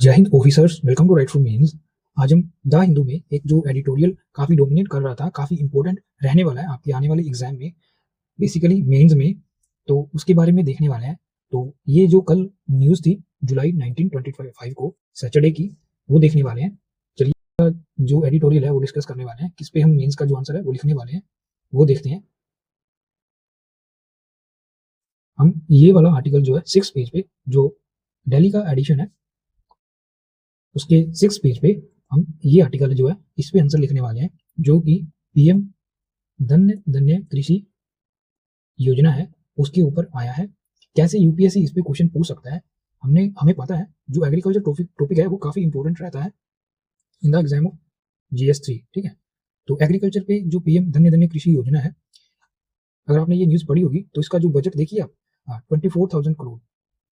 जय हिंद officers, welcome to write from mains. आज हम द हिंदू में एक जो एडिटोरियल काफी डोमिनेट कर रहा था, काफी इंपॉर्टेंट रहने वाला है आपके आने वाले एग्जाम में, बेसिकली मेंस में, तो उसके बारे में देखने वाले हैं। तो ये जो कल न्यूज थी जुलाई 1925 को सैटरडे की, वो देखने वाले हैं। चलिए, जो एडिटोरियल है वो डिस्कस करने वाले हैं, किस पे हम मेंस का जो आंसर है वो लिखने वाले हैं वो देखते हैं। हम ये वाला आर्टिकल जो है 6 पेज पे, जो दिल्ली का एडिशन है, उसके 6 पेज पे हम ये आर्टिकल जो है इस पे आंसर लिखने वाले हैं, जो कि पीएम धन्य धन्य कृषि योजना है उसके ऊपर आया है। कैसे यूपीएससी इस पे क्वेश्चन पूछ सकता है, हमें पता है जो एग्रीकल्चर टॉपिक है वो काफी इंपॉर्टेंट रहता है in the exam of GS 3। ठीक है, तो एग्रीकल्चर पे जो पीएम धन्य धन्य कृषि योजना है, अगर आपने ये न्यूज पढ़ी होगी तो इसका जो बजट देखिए आप, 24,000 करोड़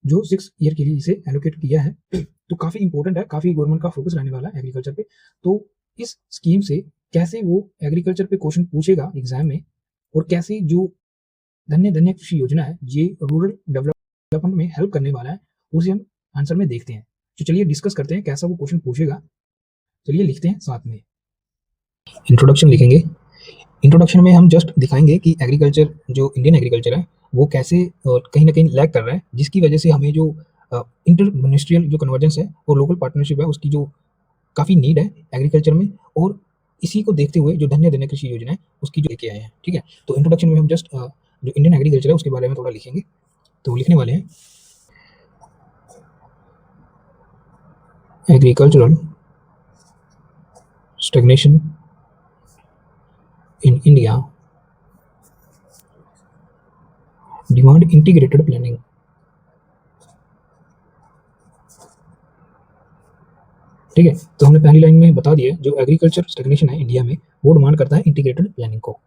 जो 6 ईयर के लिए इसे एलोकेट किया है। तो काफी इंपॉर्टेंट है, काफी गवर्नमेंट का फोकस रहने वाला है एग्रीकल्चर पे। तो इस स्कीम से कैसे वो एग्रीकल्चर पे क्वेश्चन पूछेगा एग्जाम में, और कैसे जो धन्य धन्य कृषि योजना है ये रूरल डेवलपमेंट में हेल्प करने वाला है, उसे हम आंसर में देखते हैं। तो चलिए डिस्कस करते हैं कैसा वो क्वेश्चन पूछेगा। चलिए लिखते हैं साथ में। इंट्रोडक्शन लिखेंगे। इंट्रोडक्शन में हम जस्ट दिखाएंगे कि एग्रीकल्चर, जो इंडियन एग्रीकल्चर है वो कैसे कहीं ना कहीं लैग कर रहा है, जिसकी वजह से हमें जो इंटर मिनिस्ट्रियल जो कन्वर्जेंस है और लोकल पार्टनरशिप है उसकी जो काफ़ी नीड है एग्रीकल्चर में, और इसी को देखते हुए जो धन्य धन्य कृषि योजना है उसकी जो लेके आए हैं। ठीक है, तो इंट्रोडक्शन में हम जस्ट जो इंडियन एग्रीकल्चर है उसके बारे में थोड़ा लिखेंगे। तो लिखने वाले हैं, agricultural stagnation in India demand integrated planning. ठीक है, तो हमने पहली लाइन में बता दिया जो एग्रीकल्चर स्टैग्नेशन है इंडिया में वो डिमांड करता है इंटीग्रेटेड प्लानिंग को।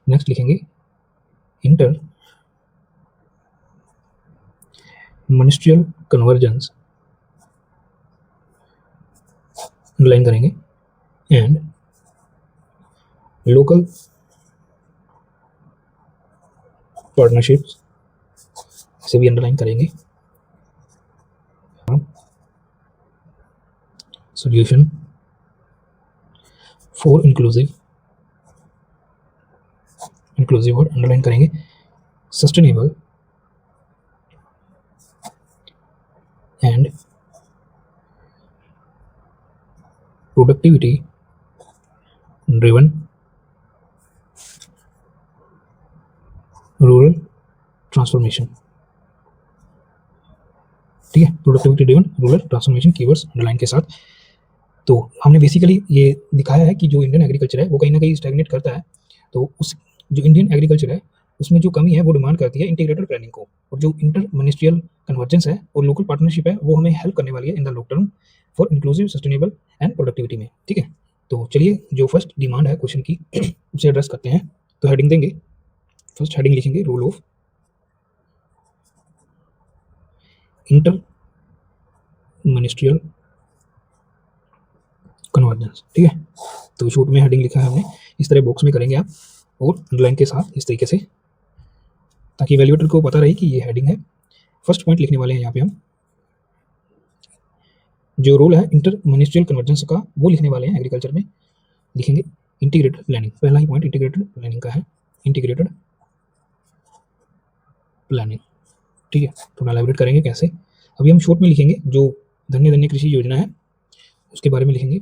नेक्स्ट लिखेंगे, इंटर मिनिस्ट्रियल कन्वर्जेंस, अंडरलाइन करेंगे, एंड लोकल पार्टनरशिप्स, इसे भी अंडरलाइन करेंगे। Solution for inclusive word underline करेंगे, sustainable and productivity driven rural transformation. ठीक है, productivity driven rural transformation keywords underline के साथ। तो हमने बेसिकली ये दिखाया है कि जो इंडियन एग्रीकल्चर है वो कहीं ना कहीं स्टैग्नेट करता है। तो उस जो इंडियन एग्रीकल्चर है उसमें जो कमी है वो डिमांड करती है इंटीग्रेटेड प्लानिंग को, और जो इंटर मिनिस्ट्रियल कन्वर्जेंस है और लोकल पार्टनरशिप है वो हमें हेल्प करने वाली है in the long term for inclusive sustainable and productivity में। ठीक है, तो चलिए जो फर्स्ट डिमांड है क्वेश्चन की उसे एड्रेस करते हैं। तो हेडिंग देंगे, फर्स्ट हेडिंग लिखेंगे role of inter ministerial convergence. ठीक है, तो शॉर्ट में हेडिंग लिखा है हमने, इस तरह बॉक्स में करेंगे आप और अंडरलाइन के साथ इस तरीके से, ताकि वैल्यूएटर को पता रहे कि ये हेडिंग है। फर्स्ट पॉइंट लिखने वाले हैं यहाँ पे हम, जो रोल है इंटर मिनिस्ट्रियल कन्वर्जेंस का वो लिखने वाले हैं एग्रीकल्चर में। लिखेंगे इंटीग्रेटेड प्लानिंग, पहला ही पॉइंट इंटीग्रेटेड प्लानिंग का है, इंटीग्रेटेड प्लानिंग। ठीक है, तो एलैबोरेट करेंगे कैसे। अभी हम शॉर्ट में लिखेंगे जो धन्य धन्य कृषि योजना है उसके बारे में लिखेंगे,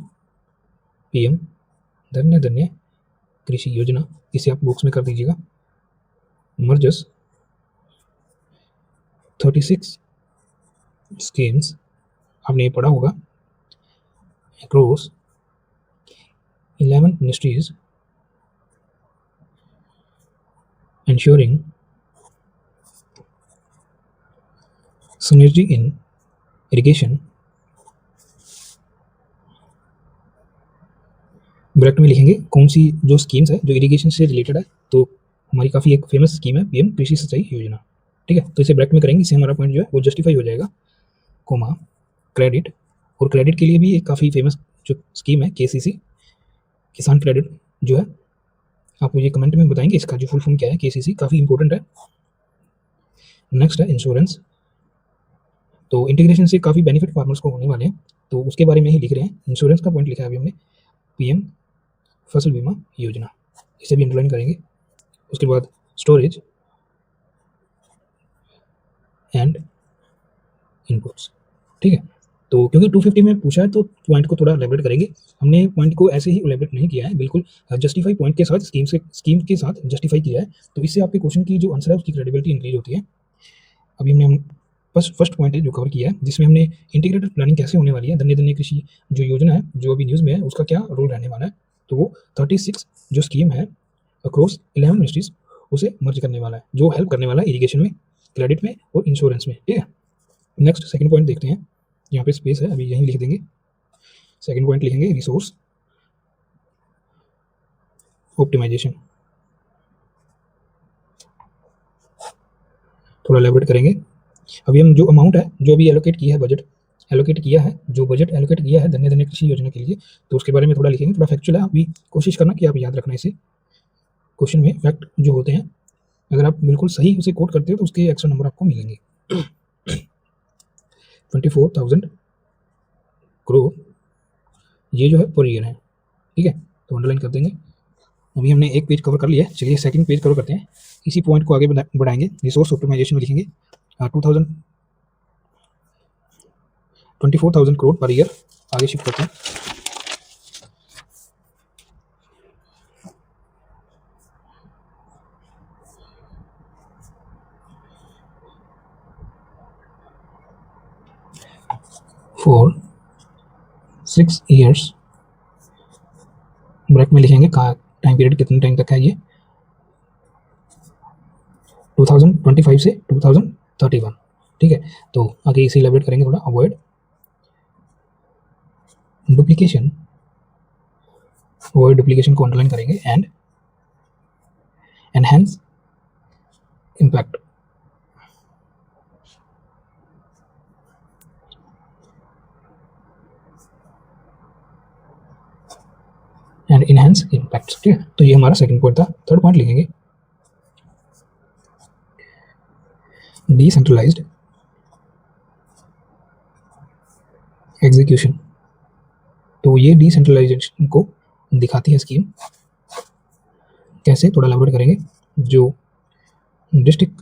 पीएम धन्य धन्य कृषि योजना, इसे आप बॉक्स में कर दीजिएगा। मर्जस 36 स्कीम्स, आपने ये पढ़ा होगा, across 11 ministries ensuring synergy in irrigation। Bracket में लिखेंगे कौन सी जो स्कीम्स है जो इरिगेशन से रिलेटेड है, तो हमारी काफ़ी एक फेमस स्कीम है पीएम कृषि सिंचाई योजना। ठीक है, तो इसे ब्रैकेट में करेंगे, इससे हमारा पॉइंट जो है वो जस्टिफाई हो जाएगा। कोमा क्रेडिट, और क्रेडिट के लिए भी एक काफ़ी फेमस जो स्कीम है केसीसी, किसान क्रेडिट जो है, आप मुझे कमेंट में बताएंगे इसका जो फुल फॉर्म क्या है। केसीसी काफ़ी इंपॉर्टेंट है। नेक्स्ट है इंश्योरेंस, तो इंटीग्रेशन से काफ़ी बेनिफिट फार्मर्स को होने वाले हैं, तो उसके बारे में ही लिख रहे हैं। इंश्योरेंस का पॉइंट लिखा है अभी हमने, पीएम फसल बीमा योजना, इसे भी अंडरलाइन करेंगे। उसके बाद स्टोरेज एंड इनपुट्स, ठीक है। तो क्योंकि 250 में पूछा है तो पॉइंट को थोड़ा एलेबरेट करेंगे। हमने पॉइंट को ऐसे ही एलेबरेट नहीं किया है, बिल्कुल जस्टिफाई पॉइंट के साथ स्कीम के साथ जस्टिफाई किया है, तो इससे आपके क्वेश्चन की जो आंसर है उसकी क्रेडिबिलिटी इंक्रीज होती है। अभी हमने फर्स्ट पॉइंट है जो कवर किया है, जिसमें हमने इंटीग्रेटेड प्लानिंग कैसे होने वाली है, धन्य धन्य कृषि जो योजना है जो अभी न्यूज़ में है उसका क्या रोल रहने वाला है। तो वो 36 जो स्कीम है अक्रॉस 11 मिनिस्ट्रीज उसे मर्ज करने वाला है, जो हेल्प करने वाला है इरीगेशन में, क्रेडिट में और इंश्योरेंस में, ठीक है। नेक्स्ट सेकंड पॉइंट देखते हैं, यहाँ पे स्पेस है अभी यहीं लिख देंगे। सेकंड पॉइंट लिखेंगे रिसोर्स ऑप्टिमाइजेशन, थोड़ा एलेबरेट करेंगे। अभी हम जो अमाउंट है जो अभी एलोकेट किया है, बजट एलोकेट किया है, जो बजट एलोकेट किया है धन्य धन्य कृषि योजना के लिए, तो उसके बारे में थोड़ा लिखेंगे। थोड़ा फैक्चुअल है, अभी कोशिश करना कि आप याद रखना इसे। क्वेश्चन में फैक्ट जो होते हैं अगर आप बिल्कुल सही उसे कोट करते हो तो उसके एक्स्ट्रा नंबर आपको मिलेंगे। 24,000 करोड़ ये जो है पर ईयर है, ठीक है, तो अंडरलाइन कर देंगे। अभी हमने एक पेज कवर कर लिया है, चलिए सेकंड पेज कवर करते हैं, इसी पॉइंट को आगे बढ़ाएंगे। रिसोर्स ऑप्टिमाइजेशन में लिखेंगे 24,000 करोड़ पर ईयर, आगे शिफ्ट करते हैं। फॉर 6 ईयर्स, ब्रैकेट में लिखेंगे टाइम पीरियड कितने टाइम तक है ये, 2025 से 2031, ठीक है। तो आगे इसे इलेबरेट करेंगे थोड़ा। अवॉइड डुप्लीकेशन, अवॉइड डुप्लीकेशन को अंडरलाइन करेंगे and enhance impact, and enhance impact, ठीक है। तो ये हमारा सेकंड पॉइंट था। थर्ड पॉइंट लिखेंगे डिसेंट्रलाइज्ड एग्जीक्यूशन, तो ये डिसेंट्रलाइजेशन को दिखाती है स्कीम, कैसे थोड़ा एलाबोरेट करेंगे। जो डिस्ट्रिक्ट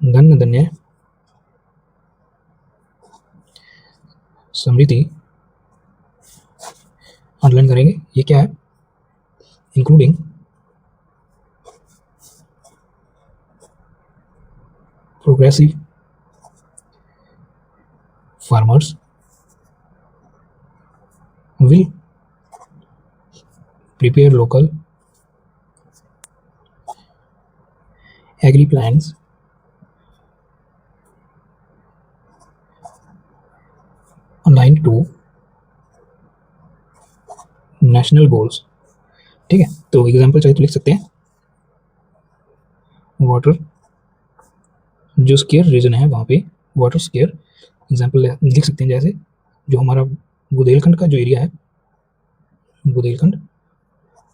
धन धन्य समृद्धि अंडरलाइन करेंगे, ये क्या है, including progressive farmers will prepare local agri plans aligned to national goals, ठीक है। तो एग्जाम्पल चाहिए तो लिख सकते हैं, वाटर जो स्केयर रीजन है वहाँ पे वाटर स्केयर एग्जाम्पल लिख सकते हैं, जैसे जो हमारा बुंदेलखंड का जो एरिया है, बुंदेलखंड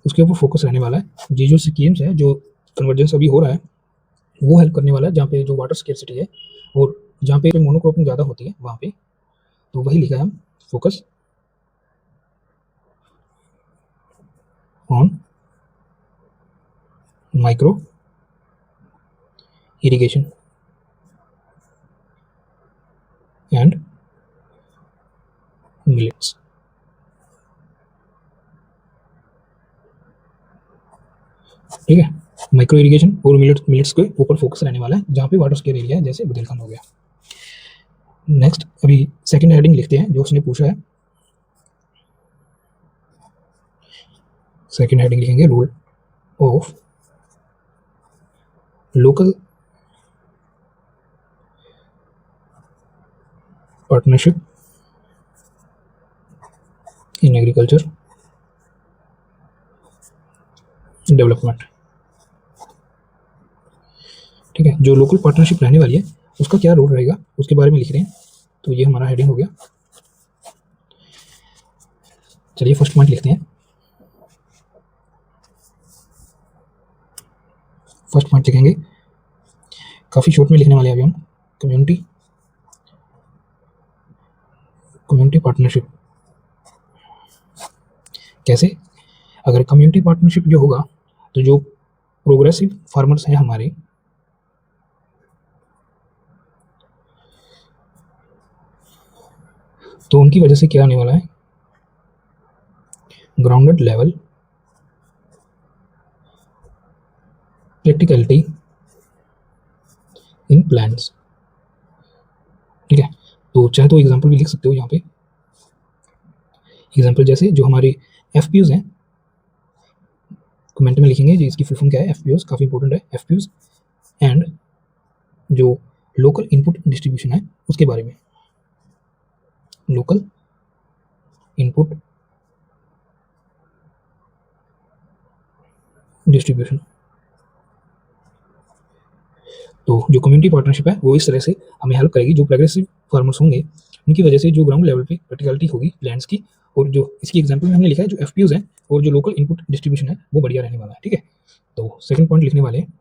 उसके ऊपर फोकस रहने वाला है। ये जो स्कीम्स है जो कन्वर्जेंस अभी हो रहा है वो हेल्प करने वाला है, जहाँ पे जो वाटर स्केर्सिटी है और जहाँ पे मोनोक्रॉपिंग ज़्यादा होती है वहाँ पे, तो वही लिखा है हम, focus on micro irrigation and millets, ठीक है। माइक्रो इरिगेशन और मिलेट्स के ऊपर फोकस रहने वाला है जहाँ पे वाटर स्केयर एरिया है, जैसे बुंदेलखंड हो गया। नेक्स्ट अभी सेकंड हेडिंग लिखते हैं जो उसने पूछा है। सेकंड हेडिंग लिखेंगे role of local partnership in agriculture development, ठीक है। जो लोकल पार्टनरशिप रहने वाली है उसका क्या रोल रहेगा उसके बारे में लिख रहे हैं, तो ये हमारा हेडिंग हो गया। चलिए फर्स्ट पॉइंट लिखते हैं। फर्स्ट पॉइंट लिखेंगे, काफ़ी शॉर्ट में लिखने वाले हैं अभी हम, कम्युनिटी पार्टनरशिप। कैसे? अगर कम्युनिटी पार्टनरशिप जो होगा तो जो प्रोग्रेसिव फार्मर्स हैं हमारे, तो उनकी वजह से क्या होने वाला है, ग्राउंडेड लेवल प्रैक्टिकलिटी इन प्लान्स। ठीक है, तो चाहे तो एग्जांपल भी लिख सकते हो यहाँ पे। एग्जांपल जैसे जो हमारे एफपीयूज हैं, कमेंट में लिखेंगे जी इसकी फुल फॉर्म क्या है। एफपीयूज काफ़ी इंपॉर्टेंट है, एफपीयूज एंड जो लोकल इनपुट डिस्ट्रीब्यूशन है उसके बारे में। Local input distribution. तो जो कम्युनिटी पार्टनरशिप है वो इस तरह से हमें हेल्प करेगी। जो प्रोग्रेसिव फार्मर्स होंगे उनकी वजह से जो ग्राउंड लेवल पे प्रैक्टिकलिटी होगी लैंड्स की, और जो इसकी एग्जांपल में हमने लिखा है जो एफपीयूज हैं और जो लोकल इनपुट डिस्ट्रीब्यूशन है वो बढ़िया रहने वाला है। ठीक है, तो सेकंड पॉइंट लिखने वाले हैं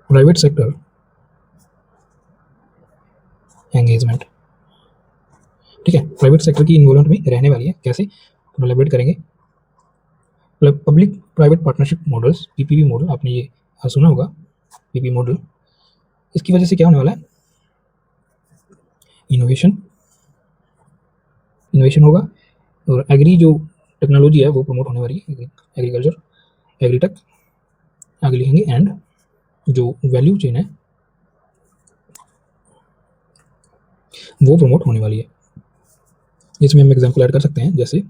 प्राइवेट सेक्टर एंगेजमेंट। ठीक है, प्राइवेट सेक्टर की इन्वॉल्वमेंट में रहने वाली है। कैसे? एलाबोरेट करेंगे। Public private partnership models, PPP model, आपने ये सुना होगा पीपी मॉडल। इसकी वजह से क्या होने वाला है, इनोवेशन होगा, और एग्री जो टेक्नोलॉजी है वो प्रमोट होने वाली है, एग्रीकल्चर एग्रीटेक आगे लिखेंगे, एंड जो वैल्यू चेन है वो प्रमोट होने वाली है। इसमें हम एग्जांपल ऐड कर सकते हैं, जैसे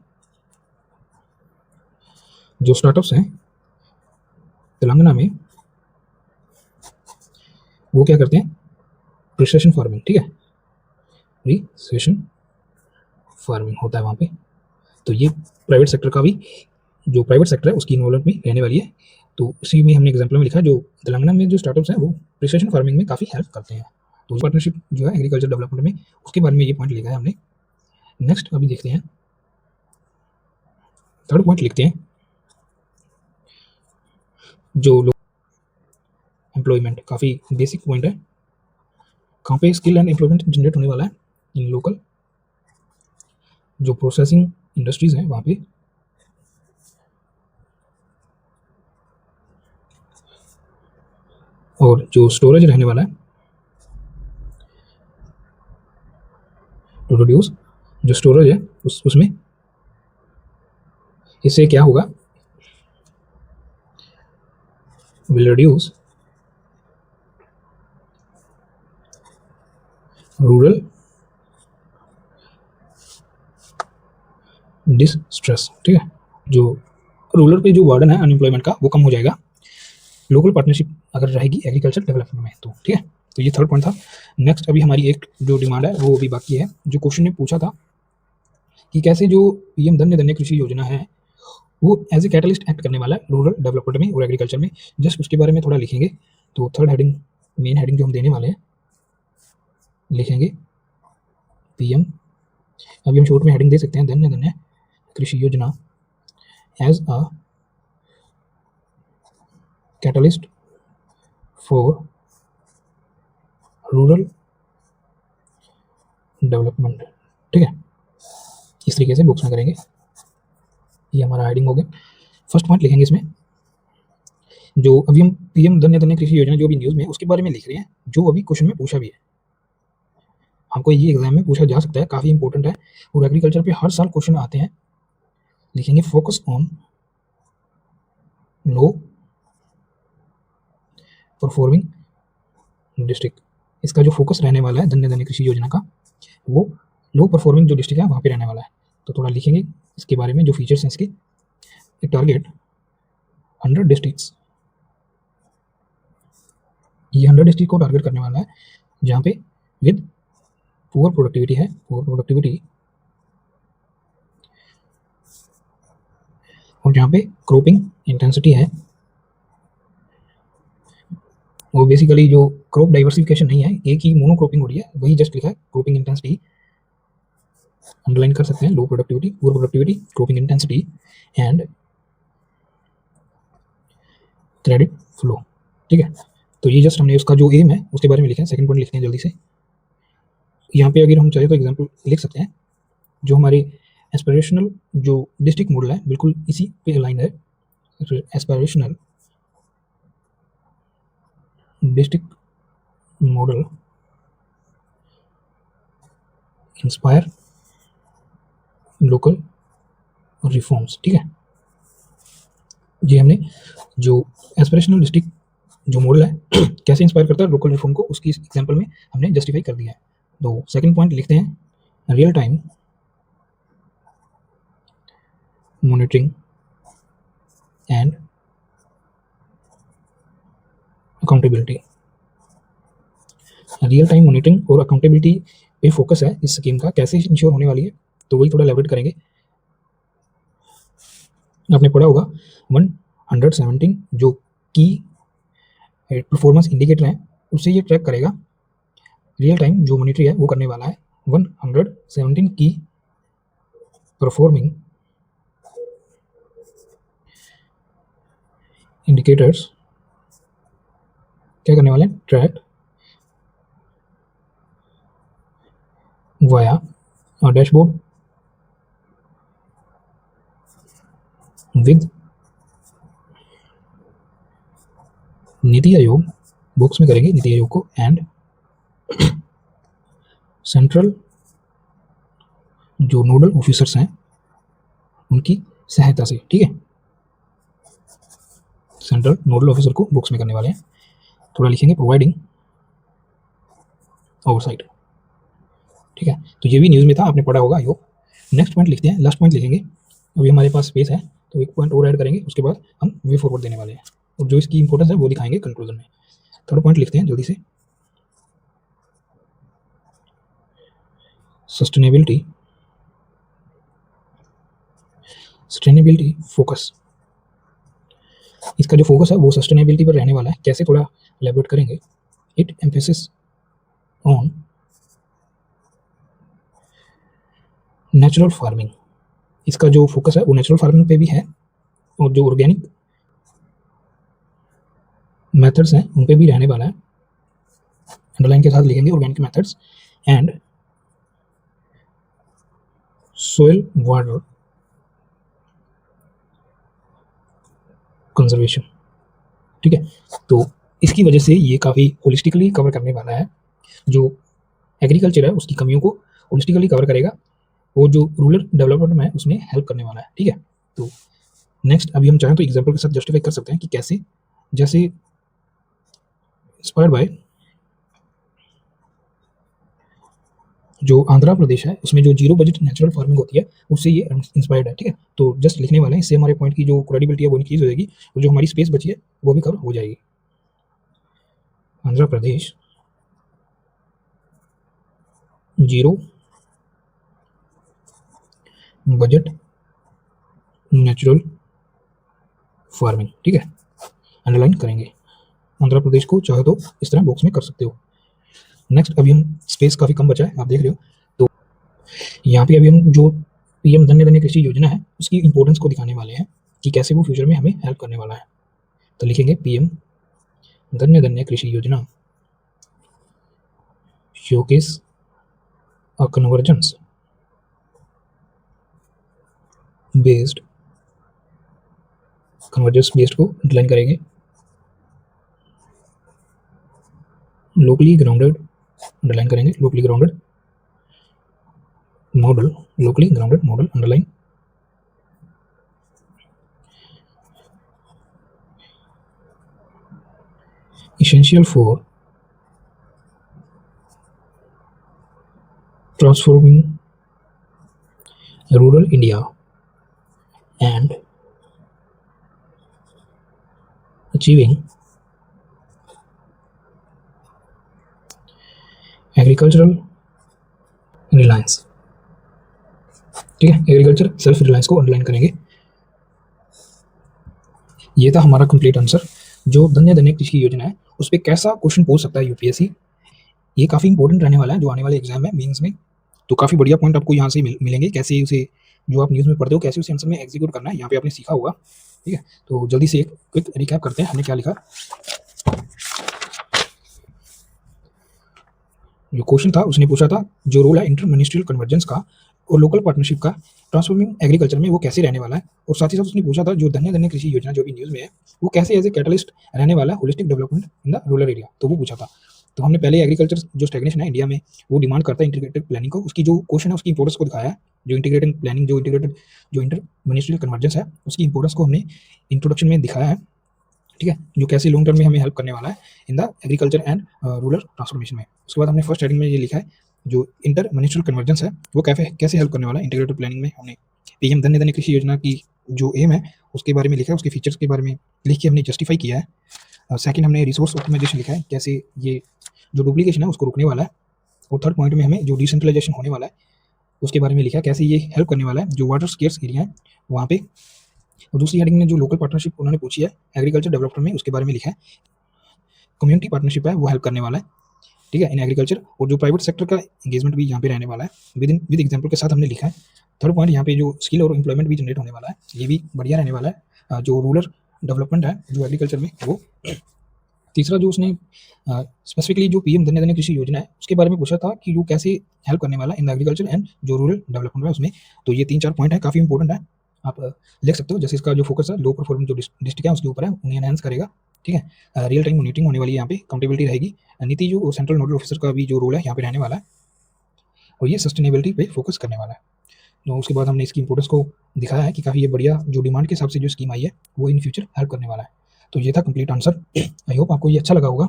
जो स्टार्टअप्स हैं तेलंगाना में वो क्या करते हैं, प्रिसिशन फार्मिंग। ठीक है, प्रिसिशन फार्मिंग होता है वहाँ पे। तो ये प्राइवेट सेक्टर का भी, जो प्राइवेट सेक्टर है उसकी इन्वॉल्वमेंट में रहने वाली है। तो उसी में हमने एग्जांपल में लिखा जो तेलंगाना में जो स्टार्टअप्स हैं वो प्रिसिशन फार्मिंग में काफ़ी हेल्प करते हैं। तो पार्टनरशिप जो है एग्रीकल्चर डेवलपमेंट में, उसके बारे में ये पॉइंट लिखा है हमने। नेक्स्ट अभी देखते हैं, थर्ड पॉइंट लिखते हैं जो एम्प्लॉयमेंट, काफ़ी बेसिक पॉइंट है। कहाँ पे स्किल एंड एम्प्लॉयमेंट जनरेट होने वाला है, इन लोकल जो प्रोसेसिंग इंडस्ट्रीज हैं वहाँ पे, और जो स्टोरेज रहने वाला है टू रिड्यूस, जो स्टोरेज है उसमें, इससे क्या होगा, विल रिड्यूस रूरल डिस्ट्रेस। ठीक है, जो रूरल पे जो वार्डन है अनएम्प्लॉयमेंट का वो कम हो जाएगा लोकल पार्टनरशिप अगर रहेगी एग्रीकल्चर डेवलपमेंट में। तो ठीक है, तो ये थर्ड पॉइंट था। नेक्स्ट अभी हमारी एक जो डिमांड है वो अभी बाकी है। जो क्वेश्चन ने पूछा था कि कैसे जो पीएम धन्य धन्य कृषि योजना है वो एज ए कैटलिस्ट एक्ट करने वाला है रूरल डेवलपमेंट में और एग्रीकल्चर में, जस्ट उसके बारे में थोड़ा लिखेंगे। तो थर्ड हेडिंग, मेन हेडिंग जो हम देने वाले हैं, लिखेंगे पीएम, अभी हम शॉर्ट में हेडिंग दे सकते हैं धन्य Dhanya Krishi Yojana as a catalyst for rural development. ठीक है, इस तरीके से बुक्स में करेंगे। ये हमारा हेडिंग हो गया। फर्स्ट पॉइंट लिखेंगे इसमें, जो अभी हम पीएम धन्य धन्य कृषि योजना जो भी न्यूज़ में उसके बारे में लिख रहे हैं, जो अभी क्वेश्चन में पूछा भी है, हमको ये एग्जाम में पूछा जा सकता है, काफ़ी इंपॉर्टेंट है और एग्रीकल्चर पे हर साल क्वेश्चन आते हैं। लिखेंगे focus on low performing district. इसका जो फोकस रहने वाला है धन्य धन्य कृषि योजना का, वो लो परफॉर्मिंग जो डिस्ट्रिक्ट है वहाँ पे रहने वाला है। तो थोड़ा लिखेंगे इसके बारे में, जो फीचर्स हैं इसके। टारगेट 100 डिस्ट्रिक्ट्स, ये 100 डिस्ट्रिक्ट को टारगेट करने वाला है जहाँ पे विद पुअर प्रोडक्टिविटी है, पुअर प्रोडक्टिविटी, और जहाँ पे क्रॉपिंग इंटेंसिटी है, वो बेसिकली जो क्रॉप डाइवर्सिफिकेशन नहीं है, एक ही मोनोक्रॉपिंग हो रही है, वही जस्ट लिखा है क्रॉपिंग इंटेंसिटी, अंडरलाइन कर सकते हैं। लो productivity, poor productivity, cropping intensity and credit flow, ठीक है। तो ये जस्ट हमने उसका जो एम है उसके बारे में लिखा है। सेकंड पॉइंट लिखते हैं जल्दी से। यहाँ पे अगर हम चाहे तो एग्जाम्पल लिख सकते हैं। जो हमारे एस्पिरेशनल जो डिस्ट्रिक्ट मॉडल है बिल्कुल इसी पे अलाइन है। Aspirational district model inspire local reforms, ठीक है। ये हमने जो एस्पिरेशनल डिस्ट्रिक्ट जो मॉडल है कैसे इंस्पायर करता है लोकल रिफॉर्म को, उसकी एग्जांपल में हमने जस्टिफाई कर दिया है। तो सेकंड पॉइंट लिखते हैं real time monitoring and accountability. Real time monitoring और अकाउंटेबिलिटी पे फोकस है इस स्कीम का, कैसे इंश्योर होने वाली है तो वही थोड़ा एलैबोरेट करेंगे। आपने पढ़ा होगा 117 जो की परफॉर्मेंस इंडिकेटर है उससे ये ट्रैक करेगा। रियल टाइम जो मॉनिटरी है वो करने वाला है 117 की परफॉर्मिंग इंडिकेटर्स क्या करने वाले हैं, track via dashboard with NITI Aayog, box में करेंगे नीति आयोग को, एंड सेंट्रल जो नोडल ऑफिसर्स हैं उनकी सहायता से, ठीक है। सेंट्रल नोडल ऑफिसर को बॉक्स में करने वाले हैं। थोड़ा लिखेंगे प्रोवाइडिंग ओवरसाइट, ठीक है। तो ये भी न्यूज़ में था, आपने पढ़ा होगा। यो नेक्स्ट पॉइंट लिखते हैं, लास्ट पॉइंट लिखेंगे। अभी हमारे पास स्पेस है तो एक पॉइंट और ऐड करेंगे, उसके बाद हम वे फॉरवर्ड देने वाले हैं और जो इसकी इंपॉर्टेंस है वो दिखाएंगे कंक्लूजन में। थर्ड पॉइंट लिखते हैं जल्दी से, सस्टेनेबिलिटी फोकस। इसका जो फोकस है वो सस्टेनेबिलिटी पर रहने वाला है। कैसे, थोड़ा एलैबोरेट करेंगे। It emphasis on natural farming. इसका जो फोकस है वो नेचुरल फार्मिंग पे भी है और जो ऑर्गेनिक मेथड्स हैं उन पे भी रहने वाला है। अंडरलाइन के साथ लिखेंगे organic methods and soil water conservation, ठीक है। तो इसकी वजह से ये काफ़ी होलिस्टिकली कवर करने वाला है। जो एग्रीकल्चर है उसकी कमियों को होलिस्टिकली कवर करेगा और जो रूरल डेवलपमेंट में उसमें हेल्प करने वाला है, ठीक है। तो नेक्स्ट अभी हम चाहें तो एग्जांपल के साथ जस्टिफाई कर सकते हैं कि कैसे, जैसे इंस्पायर्ड बाय जो आंध्र प्रदेश है उसमें जो जीरो बजट नेचुरल फार्मिंग होती है उससे ये इंस्पायर्ड है, ठीक है। तो जस्ट लिखने वाले हैं, इससे हमारे पॉइंट की जो क्रेडिबिलिटी है वो इंक्रीज हो जाएगी और जो हमारी स्पेस बची है वो भी कवर हो जाएगी। Andhra Pradesh zero budget natural farming, ठीक है, अंडरलाइन करेंगे। आंध्र प्रदेश को चाहे तो इस तरह बॉक्स में कर सकते हो। नेक्स्ट अभी हम स्पेस काफ़ी कम बचा है, आप देख रहे हो। तो यहाँ पे अभी हम जो पीएम धन्य धन्य कृषि योजना है उसकी इंपॉर्टेंस को दिखाने वाले हैं कि कैसे वो फ्यूचर में हमें हेल्प करने वाला है। तो लिखेंगे पीएम धन्य धन्य कृषि योजना शोकेस अ कन्वर्जेंस बेस्ड, कन्वर्जेंस बेस्ड को अंडरलाइन करेंगे। लोकली ग्राउंडेड अंडरलाइन करेंगे, locally grounded model, locally grounded model underline. essential for transforming rural India and achieving agricultural Reliance, ठीक है। एग्रीकल्चर सेल्फ रिलायंस को अंडरलाइन करेंगे। ये था हमारा कंप्लीट आंसर। जो धन्य धन्य कृषि योजना है उस पर कैसा क्वेश्चन पूछ सकता है यूपीएससी, ये काफ़ी इंपॉर्टेंट रहने वाला है जो आने वाले एग्जाम है मेंस में। तो काफ़ी बढ़िया पॉइंट आपको यहाँ से मिलेंगे, कैसे उसे जो आप न्यूज़ में पढ़ते हो कैसे उसे आंसर में एग्जीक्यूट करना है, यहाँ पे आपने सीखा होगा। ठीक है, तो जल्दी से एक क्विक रिकैप करते हैं हमने क्या लिखा। जो क्वेश्चन था उसने पूछा था जो रोल है इंटर मिनिस्ट्रियल कन्वर्जेंस का और लोकल पार्टनरशिप का ट्रांसफॉर्मिंग एग्रीकल्चर में वो कैसे रहने वाला है, और साथ ही साथ उसने पूछा था जो धन्य धन्य कृषि योजना जो भी न्यूज़ में है वो कैसे एज ए कैटलिस्ट रहने वाला है holistic development in the rural area, तो वो पूछा था। तो हमने पहले एग्रीकल्चर जो स्टेग्नेशन है इंडिया में वो डिमांड करता है इंटीग्रेटेड प्लानिंग को, उसकी जो क्वेश्चन है उसकी इंपोर्टेंस को दिखाया है। जो इंटीग्रेटेड प्लानिंग जो इंटर मिनिस्ट्रियल कन्वर्जेंस है उसकी इंपोर्टेंस को हमने इंट्रोडक्शन में दिखाया है। ठीक है, जो कैसे लॉन्ग टर्म में हमें हेल्प करने वाला है in the agriculture and rural transformation में। उसके बाद हमने फर्स्ट हेडिंग में ये लिखा है जो इंटर मिनिस्ट्रियल कन्वर्जेंस है वो कैसे कैसे हेल्प करने वाला है इंटीग्रेटेड प्लानिंग में। हमने पीएम धन्य धन्य कृषि योजना की जो एम है उसके बारे में लिखा है, उसके फीचर्स के बारे में लिख के हमने जस्टिफाई किया है। सेकंड हमने रिसोर्स ऑप्टिमाइजेशन लिखा है कैसे ये जो डुप्लीकेशन है उसको रोकने वाला है। और थर्ड पॉइंट में हमें जो डिसेंट्रलाइजेशन होने वाला है उसके बारे में लिखा है कैसे ये हेल्प करने वाला है जो वाटर स्केर्स एरिया है वहाँ पे। और दूसरी हेडिंग में जो लोकल पार्टनरशिप उन्होंने पूछी है एग्रीकल्चर डेवलपमेंट में उसके बारे में लिखा है कम्युनिटी पार्टनरशिप है वो हेल्प करने वाला है। ठीक है, इन एग्रीकल्चर, और जो प्राइवेट सेक्टर का एंगेजमेंट भी यहाँ पे रहने वाला है विद एग्जाम्पल के साथ हमने लिखा है। थर्ड पॉइंट यहाँ पे जो स्किल और एम्प्लॉयमेंट भी जनरेट होने वाला है ये भी बढ़िया रहने वाला है जो रूरल डेवलपमेंट है जो एग्रीकल्चर में वो। तीसरा जो उसने स्पेसिफिकली जो पीएम धन्य धन्य कृषि योजना है उसके बारे में पूछा था कि वो कैसे हेल्प करने वाला है इन एग्रीकल्चर एंड जो रूरल डेवलपमेंट है उसमें। तो ये 3-4 पॉइंट है, काफ़ी इंपॉर्टेंट है, आप लिख सकते हो। जैसे इसका जो फोकस है लो परफॉर्मिंग जो डिस्ट्रिक्ट है उसके ऊपर है उन्हें एनहांस करेगा। ठीक है, रियल टाइम मॉनिटरिंग होने वाली है, यहाँ पे अकाउंटेबिलिटी रहेगी। नीति जो सेंट्रल नोडल ऑफिसर का भी जो रोल है यहाँ पे रहने वाला है और ये सस्टेनेबिलिटी पे फोकस करने वाला है। तो उसके बाद हमने इसकी इंपोर्टेंस को दिखाया है कि काफ़ी ये बढ़िया जो डिमांड के हिसाब से जो स्कीम आई है वो इन फ्यूचर हेल्प करने वाला है। तो ये था कंप्लीट आंसर। आई होप आपको ये अच्छा लगा होगा।